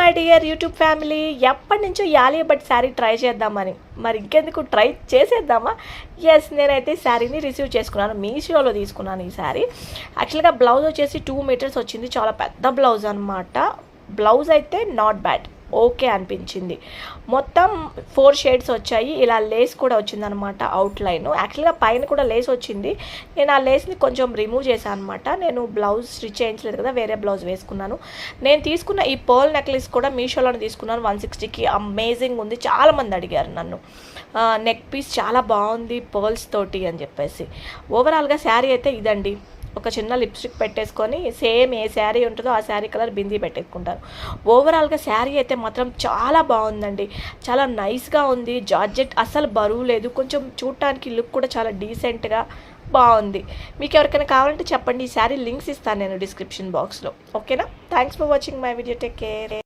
My dear YouTube family, ఎప్పటి నుంచో Alia Bhatt sari try చేద్దామని, మరి ఇంకెందుకు ట్రై చేసేద్దామా. ఎస్, నేనైతే శారీని రిసీవ్ చేసుకున్నాను, మీషోలో తీసుకున్నాను ఈ శారీ. యాక్చువల్గా బ్లౌజ్ వచ్చేసి 2 మీటర్స్ వచ్చింది, చాలా పెద్ద బ్లౌజ్ అనమాట. బ్లౌజ్ అయితే నాట్ బ్యాడ్, ఓకే అనిపించింది. మొత్తం 4 షేడ్స్ వచ్చాయి, ఇలా లేస్ కూడా వచ్చిందనమాట అవుట్లైన్. యాక్చువల్గా పైన కూడా లేస్ వచ్చింది, నేను ఆ లేస్ని కొంచెం రిమూవ్ చేశాను అనమాట. నేను బ్లౌజ్ స్టిచ్ చేయించలేదు కదా, వేరే బ్లౌజ్ వేసుకున్నాను. నేను తీసుకున్న ఈ పర్ల్ నెక్లెస్ కూడా మీషోలోనే తీసుకున్నాను, 160కి. అమేజింగ్ ఉంది, చాలామంది అడిగారు నన్ను, నెక్ పీస్ చాలా బాగుంది పర్ల్స్ తోటి అని చెప్పేసి. ఓవరాల్గా శారీ అయితే ఇదండి. ఒక చిన్న లిప్స్టిక్ పెట్టేసుకొని సేమ్ ఏ శారీ ఉంటుందో ఆ శారీ కలర్ బిందీ పెట్టేసుకుంటారు. ఓవరాల్గా శారీ అయితే మాత్రం చాలా బాగుందండి, చాలా నైస్గా ఉంది. జార్జెట్ అసలు బరువు లేదు, కొంచెం చూడటానికి లుక్ కూడా చాలా డీసెంట్గా బాగుంది. మీకు ఎవరికైనా కావాలంటే చెప్పండి, ఈ శారీ లింక్స్ ఇస్తాను నేను డిస్క్రిప్షన్ బాక్స్లో. ఓకేనా? Thanks for watching my video, take care.